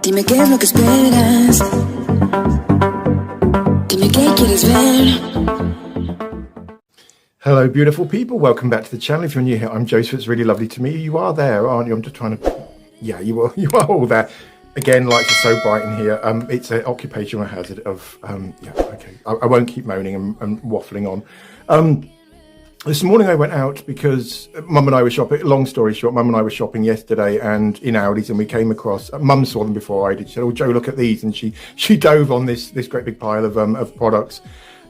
Dime qué es lo que esperas. Dime qué quieres ver. Hello, beautiful people. Welcome back to the channel. If you're new here, I'm Joseph. It's really lovely to meet you. You are there, aren't you? I'm just trying to... Yeah, you are all there. Again, lights are so bright in here. It's an occupational hazard of... yeah, okay. I won't keep moaning and waffling on. This morning I went out because Mum and I were shopping. Long story short, Mum and I were shopping yesterday and in Aldi's, and we came across... Mum saw them before I did. She said, "Oh, Joe, look at these." And she dove on this great big pile of products.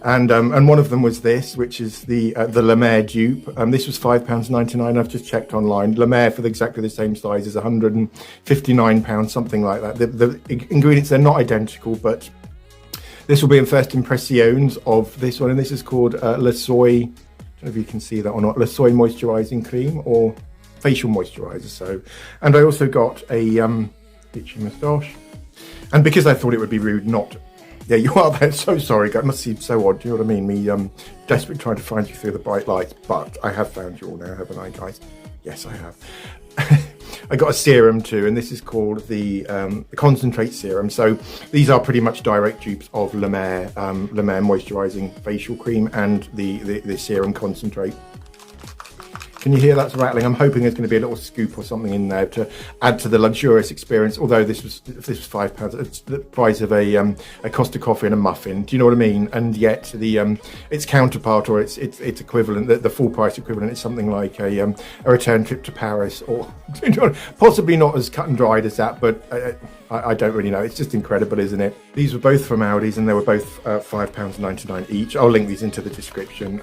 And one of them was this, which is the La Mer dupe. This was £5.99. I've just checked online. La Mer, for exactly the same size, is £159, something like that. The ingredients, they're not identical, but this will be in first impressions of this one. And this is called Soie. I don't know if you can see that or not. Soie Moisturising Cream, or facial moisturiser. So, and I also got a itchy moustache. And because I thought it would be rude not... Yeah, you are there. So sorry, it must seem so odd. Do you know what I mean? Me desperately trying to find you through the bright lights, but I have found you all now, haven't I, guys? Yes, I have. I got a serum too, and this is called the concentrate serum. So these are pretty much direct dupes of La Mer Moisturising Facial Cream and the serum concentrate. Can you hear that's rattling? I'm hoping there's going to be a little scoop or something in there to add to the luxurious experience. Although this was £5, it's the price of a Costa coffee and a muffin. Do you know what I mean? And yet its counterpart, or its equivalent, the full price equivalent, is something like a return trip to Paris, or possibly not as cut and dried as that, but I don't really know. It's just incredible, isn't it? These were both from Aldi's, and they were both £5.99 each. I'll link these into the description.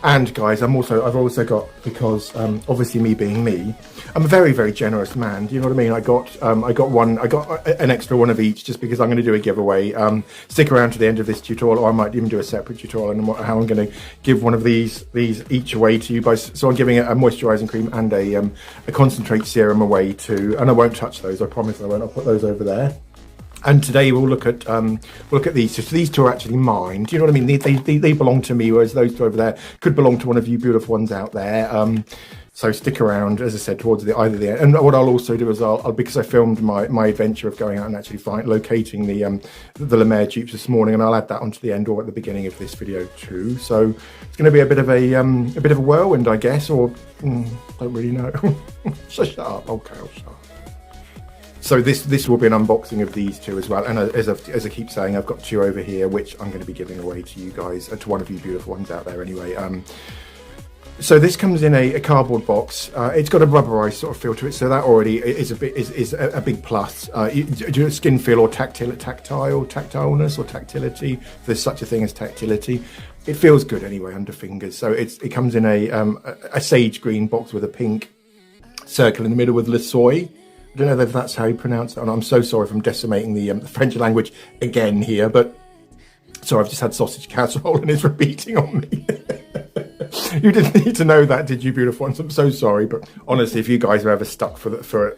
And guys, I've also got, because obviously me being me, I'm a very, very generous man. Do you know what I mean? I got an extra one of each, just because I'm going to do a giveaway. Stick around to the end of this tutorial, or I might even do a separate tutorial on how I'm going to give one of these each away to you guys. So I'm giving a moisturising cream and a concentrate serum away too, and I won't touch those. I promise I won't. I'll put those over there. And today we'll look at these. So these two are actually mine. Do you know what I mean? They belong to me, whereas those two over there could belong to one of you beautiful ones out there. So stick around, as I said, towards either the end. And what I'll also do is because I filmed my adventure of going out and actually locating the La Mer dupes this morning, and I'll add that onto the end or at the beginning of this video too. So it's going to be a bit of a whirlwind, I guess, or don't really know. So shut up. Okay, I'll shut up. So this will be an unboxing of these two as well, and as I keep saying, I've got two over here which I'm going to be giving away to you guys, to one of you beautiful ones out there anyway. So this comes in a cardboard box. It's got a rubberized sort of feel to it, so that already is a big plus. Do you skin feel or tactileness or tactility? If there's such a thing as tactility, it feels good anyway under fingers. So it comes in a sage green box with a pink circle in the middle with Le Soie. I don't know if that's how you pronounce it, and I'm so sorry if I'm decimating the French language again here, but sorry, I've just had sausage casserole and it's repeating on me. You didn't need to know that, did you, beautiful ones? I'm so sorry, but honestly, if you guys are ever stuck for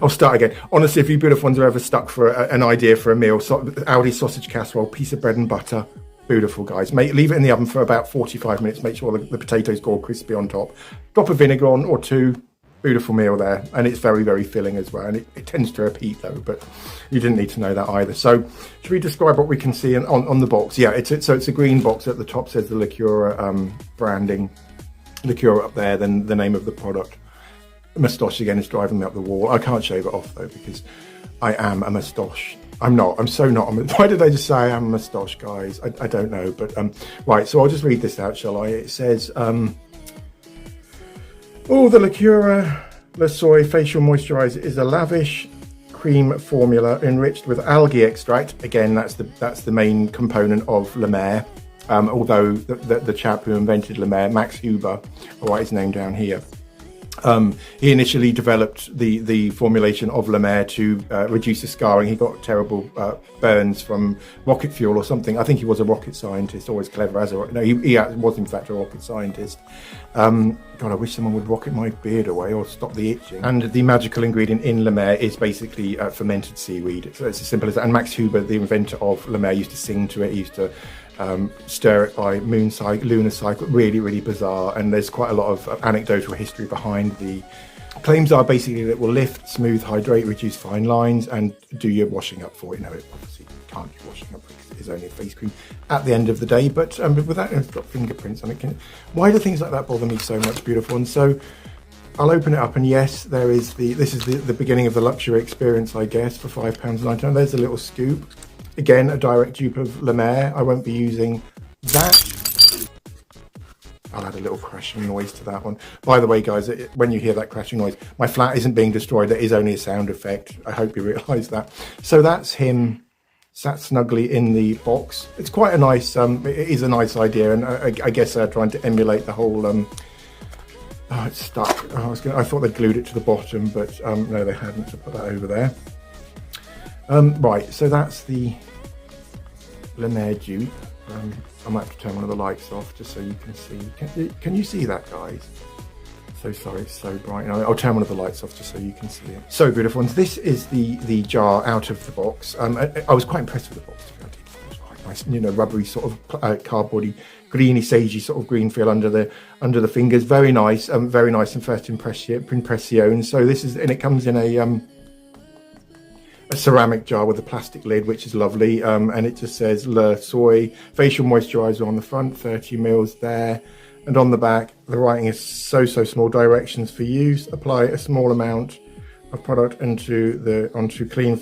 I'll start again. Honestly, if you beautiful ones are ever stuck for an idea for a meal, Aldi sausage casserole, piece of bread and butter, beautiful, guys. Leave it in the oven for about 45 minutes. Make sure the potatoes go all crispy on top. Drop of vinegar on or two. Beautiful meal there, and it's very, very filling as well, and it tends to repeat though, but you didn't need to know that either. So should we describe what we can see on the box? Yeah, it's a green box. At the top says the Lacura branding, Lacura up there, then the name of the product. Moustache again is driving me up the wall. I can't shave it off though, because I am a moustache. I'm so not. Why did I just say I am a moustache, guys? I don't know, but right, so I'll just read this out, shall I? It says the Lacura Soie Facial Moisturiser is a lavish cream formula enriched with algae extract. Again, that's the main component of La Mer. Although the chap who invented La Mer, Max Huber, I'll write his name down here. He initially developed the formulation of La Mer to reduce the scarring. He got terrible burns from rocket fuel or something. I think he was a rocket scientist, always clever as a... No, he was in fact a rocket scientist. God, I wish someone would rocket my beard away or stop the itching. And the magical ingredient in La Mer is basically fermented seaweed. It's as simple as that. And Max Huber, the inventor of La Mer, used to sing to it. He used to stir it by lunar cycle. Really, really bizarre. And there's quite a lot of anecdotal history behind the Claims are basically that it will lift, smooth, hydrate, reduce fine lines, and do your washing up for it. No, it obviously can't do washing up because it is only a face cream at the end of the day. But with that, it's got fingerprints on it. Why do things like that bother me so much, beautiful? And so I'll open it up, and yes, there is this is the beginning of the luxury experience, I guess, for £5.99. There's a little scoop. Again, a direct dupe of La Mer. I won't be using that. I'll add a little crashing noise to that one. By the way, guys, when you hear that crashing noise, my flat isn't being destroyed. That is only a sound effect. I hope you realise that. So that's him sat snugly in the box. It's quite a nice, it is a nice idea, and I guess they're trying to emulate the whole, oh, it's stuck. Oh, I thought they'd glued it to the bottom, but no, they hadn't, to put that over there. Right, so that's the La Mer dupe. I might have to turn one of the lights off just so you can see. Can you see that, guys? So sorry, it's so bright. I'll turn one of the lights off just so you can see it. So beautiful ones. This is the jar out of the box. I was quite impressed with the box. It was quite nice, you know, rubbery sort of cardboardy, greeny, sagey sort of green feel under the fingers. Very nice. Very nice and first impression. So this is, and it comes in a ceramic jar with a plastic lid, which is lovely, and it just says Le Soie facial moisturiser on the front, 30 mils there, and on the back the writing is so small. Directions for use: apply a small amount of product onto clean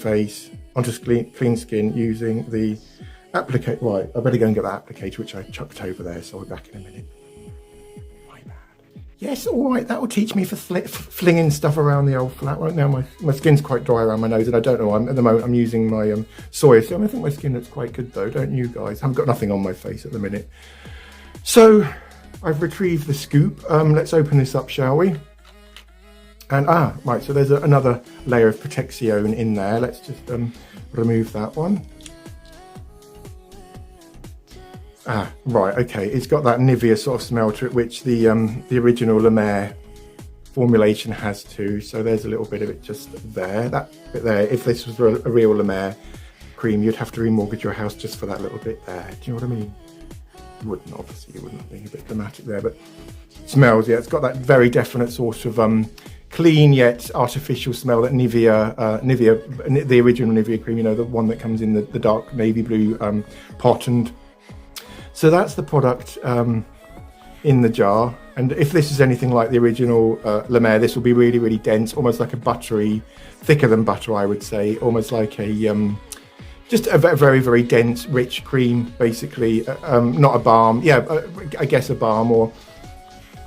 skin using the applicator. Right, I better go and get that applicator, which I chucked over there, so I'll be back in a minute. Yes, all right, that will teach me for flinging stuff around the old flat. Right now, my skin's quite dry around my nose, and I don't know, at the moment I'm using my Soie. So I think my skin looks quite good though, don't you guys? I haven't got nothing on my face at the minute. So I've retrieved the scoop. Let's open this up, shall we? And right, so there's another layer of protection in there. Let's just remove that one. Right, okay, it's got that Nivea sort of smell to it, which the original La Mer formulation has too. So there's a little bit of it just there, that bit there. If this was a real La Mer cream, you'd have to remortgage your house just for that little bit there. Do you know what I mean? You wouldn't, obviously, you wouldn't, being a bit dramatic there, but it smells, yeah, it's got that very definite sort of clean yet artificial smell that Nivea, the original Nivea cream, you know, the one that comes in the dark navy blue pot. And so that's the product in the jar, and if this is anything like the original La Mer, this will be really dense, almost like a buttery, thicker than butter, I would say, almost like a just a very dense, rich cream, basically. Not a balm, yeah, I guess a balm, or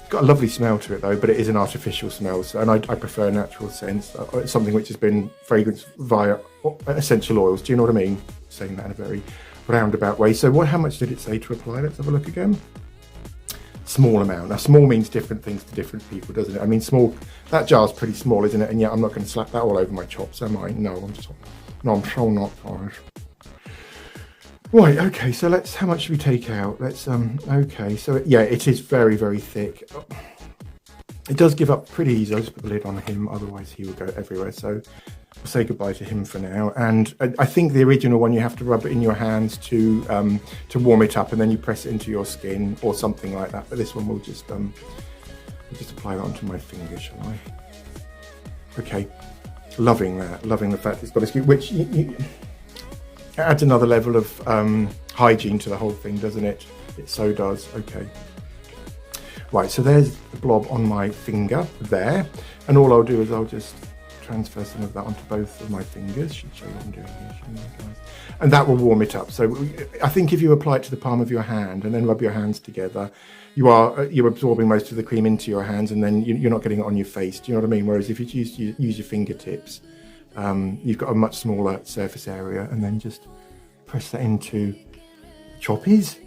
got a lovely smell to it though, but it is an artificial smell, so, and I prefer a natural scent. It's something which has been fragranced via essential oils. Do you know what I mean? Saying that in a very roundabout way. So how much did it say to apply? Let's have a look again. Small amount. Now small means different things to different people, doesn't it? I mean, small, that jar's pretty small, isn't it? And yet I'm not going to slap that all over my chops, am I? No, I'm so not, guys. Right, okay, so let's, how much should we take out? Let's, okay, so yeah, it is very thick. It does give up pretty easy. I'll just put the lid on him, otherwise he will go everywhere. So we'll say goodbye to him for now. And I think the original one, you have to rub it in your hands to warm it up, and then you press it into your skin or something like that. But this one will just apply that onto my finger, shall I? Okay, loving that. Loving the fact it's got a scoop, which adds another level of hygiene to the whole thing, doesn't it? It so does. Okay. Right, so there's the blob on my finger there, and all I'll do is I'll just transfer some of that onto both of my fingers. Should show you what I'm doing here, shouldn't I, guys? And that will warm it up. So I think if you apply it to the palm of your hand and then rub your hands together, you're absorbing most of the cream into your hands, and then you're not getting it on your face. Do you know what I mean? Whereas if you use your fingertips, you've got a much smaller surface area, and then just press that into choppies.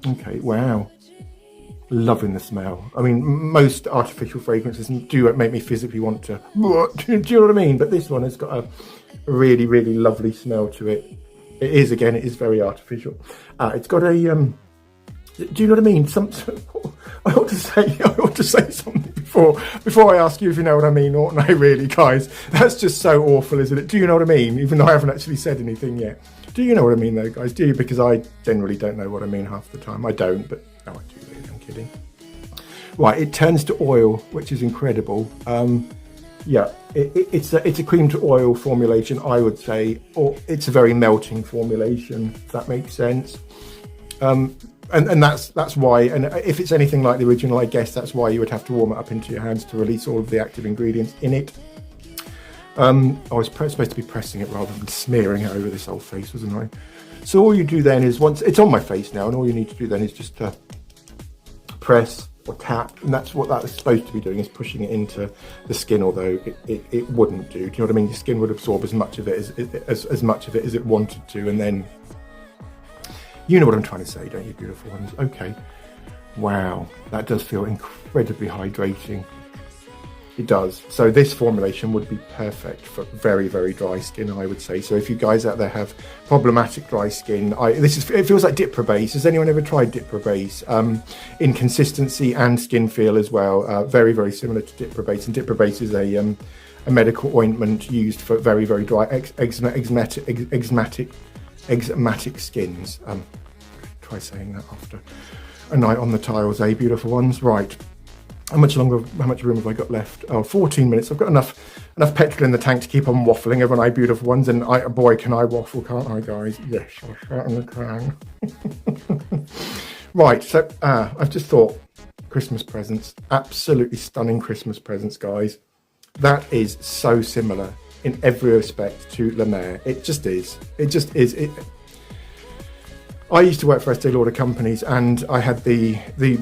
Okay, wow. Loving the smell. I mean, most artificial fragrances do make me physically want to, do you know what I mean? But this one has got a really lovely smell to it. It is very artificial. It's got a, do you know what I mean? I ought to say something before I ask you if you know what I mean, oughtn't I, really, guys? That's just so awful, isn't it? Do you know what I mean? Even though I haven't actually said anything yet. Do you know what I mean though, guys? Do you? Because I generally don't know what I mean half the time. I don't, but no, I do really, I'm kidding. Right, it turns to oil, which is incredible. Yeah, it's a cream to oil formulation, I would say, or it's a very melting formulation, if that makes sense. And that's why, and if it's anything like the original, I guess that's why you would have to warm it up into your hands to release all of the active ingredients in it. I was supposed to be pressing it rather than smearing it over this whole face, wasn't I? So all you do then is, once it's on my face now, and all you need to do then is just press or tap, and that's what that is supposed to be doing, is pushing it into the skin, although it wouldn't do. Do you know what I mean? Your skin would absorb as much of it as much of it as it wanted to, and then you know what I'm trying to say, don't you, beautiful ones? Okay. Wow, that does feel incredibly hydrating. It does. So this formulation would be perfect for very, very dry skin, I would say. So if you guys out there have problematic dry skin, it feels like Dipra Base. Has anyone ever tried Dipra Base? In consistency and skin feel as well. Very, very similar to Dipra Base. And Dipra Base is a medical ointment used for very, very dry eczematic skins. Try saying that after a night on the tiles, beautiful ones. Right. How much room have I got left? Oh, 14 minutes. I've got enough petrol in the tank to keep on waffling, haven't I, beautiful ones? And boy, can I waffle, can't I, guys? Yes, I certainly can. Right, so I've just thought, Christmas presents, absolutely stunning Christmas presents, guys. That is so similar in every respect to La Mer. It just is. It just is. I used to work for Estee Lauder companies, and I had the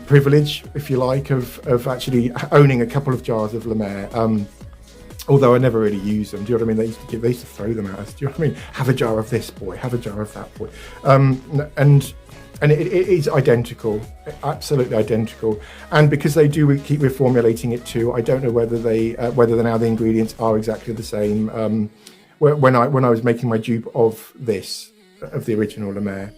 privilege, if you like, of actually owning a couple of jars of La Mer. Although I never really used them. Do you know what I mean? They used to throw them at us. Do you know what I mean? Have a jar of this, boy. Have a jar of that, boy. And it is identical, absolutely identical. And because they do keep reformulating it too, I don't know whether now the ingredients are exactly the same. When I was making my dupe of the original La Mer,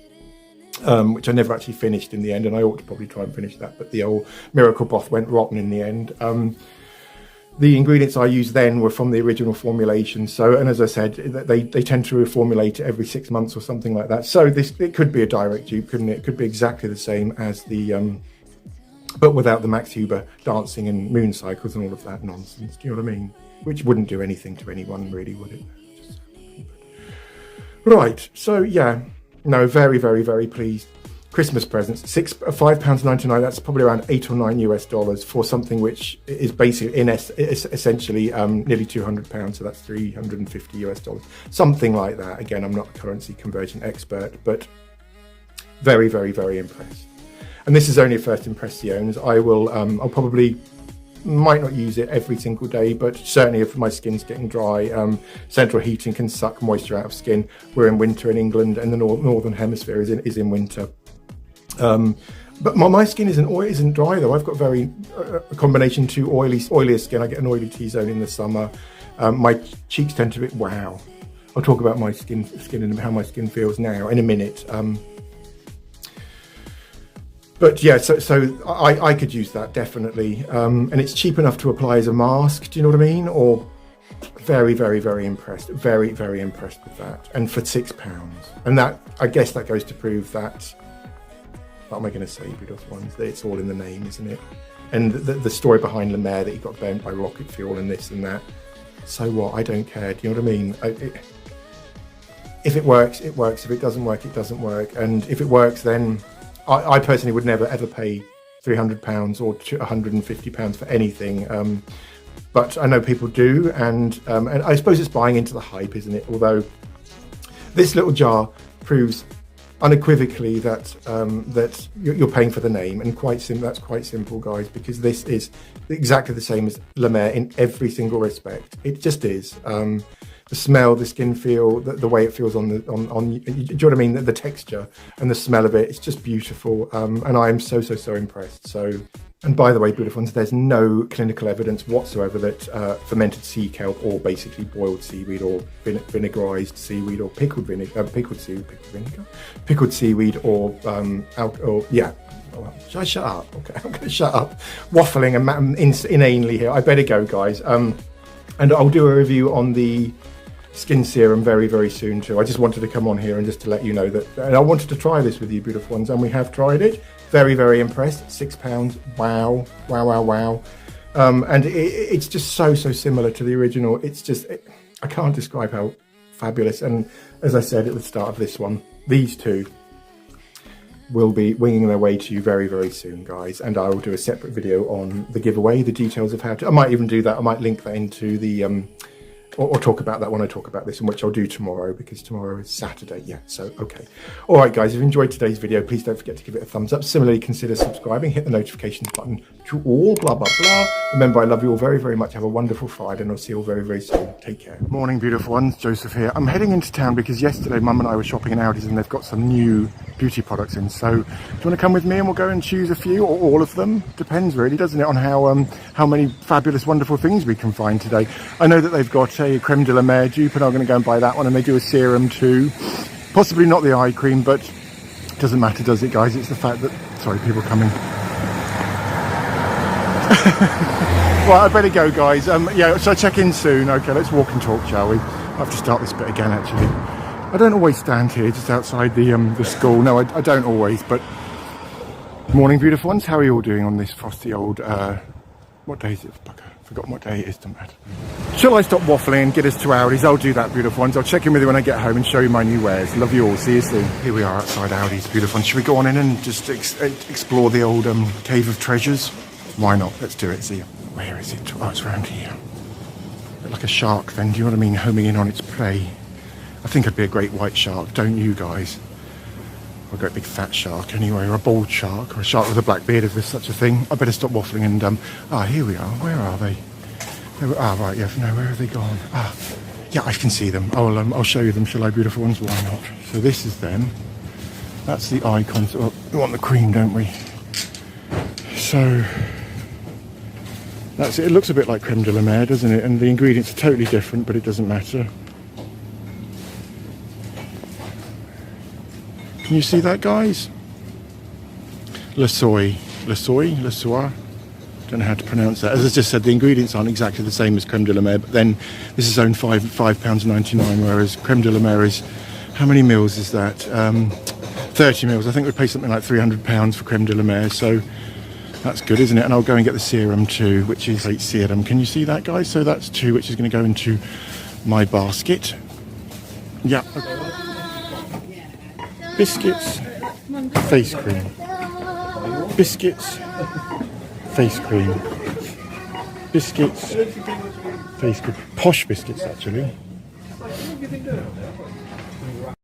which I never actually finished in the end, and I ought to probably try and finish that, but the old Miracle Broth went rotten in the end. The ingredients I used then were from the original formulation, and as I said, they tend to reformulate it every 6 months or something like that. So it could be a direct dupe, couldn't it? It could be exactly the same as the, but without the Max Huber dancing and moon cycles and all of that nonsense. Do you know what I mean? Which wouldn't do anything to anyone, really, would it? Right. So yeah. No, very, very, very pleased. Christmas presents, £5.99. That's probably around $8 or $9 for something which is basically essentially nearly £200. So that's $350, something like that. Again, I'm not a currency conversion expert, but very, very, very impressed. And this is only a first impressions. I'll probably might not use it every single day, but certainly if my skin's getting dry, central heating can suck moisture out of skin. We're in winter in England, and the northern hemisphere is in winter. But my skin isn't dry though. I've got a combination to oilier skin. I get an oily T-zone in the summer. My cheeks tend to be, wow. I'll talk about my skin and how my skin feels now in a minute. But yeah, so I could use that definitely, and it's cheap enough to apply as a mask. Do you know what I mean? Or very, very, very impressed. Very, very impressed with that. And for £6, and that, I guess that goes to prove that. What am I going to say, beautiful ones? That it's all in the name, isn't it? And the story behind La Mer, that he got burnt by rocket fuel and this and that. So what? I don't care. Do you know what I mean? If it works, it works. If it doesn't work, it doesn't work. And if it works, then I personally would never ever pay £300 or £150 for anything, but I know people do, and I suppose it's buying into the hype, isn't it? Although this little jar proves unequivocally that you're paying for the name, and that's quite simple, guys, because this is exactly the same as La Mer in every single respect. It just is. The smell, the skin feel, the way it feels on do you know what I mean? The texture and the smell of it, it's just beautiful. And I am so impressed. So, and by the way, beautiful ones, there's no clinical evidence whatsoever that fermented sea kelp, or basically boiled seaweed, or vinegarized seaweed, or pickled seaweed, or yeah. Should I shut up? Okay, I'm going to shut up. Waffling inanely here. I better go, guys. And I'll do a review on the skin serum very, very soon too. I just wanted to come on here and just to let you know that, and I wanted to try this with you, beautiful ones, and we have tried it. Very, very impressed. £6. Wow, wow, wow, wow. And it's just so similar to the original. It's just, I can't describe how fabulous. And as I said at the start of this one, these two will be winging their way to you very, very soon, guys. And I will do a separate video on the giveaway, the details of how to, I might even do that. I might link that into the, or talk about that when I talk about this, and which I'll do tomorrow, because tomorrow is Saturday. Yeah, so, okay. All right, guys, if you enjoyed today's video, please don't forget to give it a thumbs up. Similarly, consider subscribing, hit the notifications button to all, blah, blah, blah. Remember, I love you all very, very much. Have a wonderful Friday, and I'll see you all very, very soon. Take care. Morning, beautiful ones. Joseph here. I'm heading into town because yesterday Mum and I were shopping in Aldi's, and they've got some new beauty products in. So do you want to come with me and we'll go and choose a few, or all of them? Depends really, doesn't it, on how many fabulous, wonderful things we can find today. I know that they've got a Creme de la Mer dupe, and I'm going to go and buy that one, and they do a serum too. Possibly not the eye cream, but it doesn't matter, does it, guys? It's the fact that, sorry, people coming. Right, I better go, guys. Yeah, shall I check in soon? Okay, let's walk and talk, shall we? I have to start this bit again, actually. I don't always stand here just outside the school. No, I don't always, but morning, beautiful ones. How are you all doing on this frosty old, what day is it? Bugger. Forgotten what day it is, doesn't matter. Shall I stop waffling and get us to Aldi's? I'll do that, beautiful ones. I'll check in with you when I get home and show you my new wares. Love you all. See you soon. Here we are outside Aldi's, beautiful ones. Should we go on in and just explore the old cave of treasures? Why not? Let's do it. See you. Where is it? Oh, it's around here. Bit like a shark then, do you know what I mean? Homing in on its prey. I think I'd be a great white shark, don't you guys? Or a great big fat shark anyway, or a bald shark, or a shark with a black beard if there's such a thing. I better stop waffling and, here we are. Where are they? Right, yeah, no, where have they gone? Yeah, I can see them. I'll show you them, shall I, beautiful ones? Why not? So this is them. That's the icons. Oh, we want the cream, don't we? So that's it. It looks a bit like Creme de la Mer, doesn't it? And the ingredients are totally different, but it doesn't matter. Can you see that, guys? Soie. Don't know how to pronounce that. As I just said, the ingredients aren't exactly the same as Creme de la Mer, but then this is only £5.99, whereas Creme de la Mer is, how many mils is that? 30 mils. I think we pay something like £300 for Creme de la Mer, so that's good, isn't it? And I'll go and get the serum too, which is 8 serum. Can you see that, guys? So that's 2, which is going to go into my basket. Yeah. Okay. Biscuits, face cream. Biscuits, face cream. Biscuits, face cream. Posh biscuits, actually.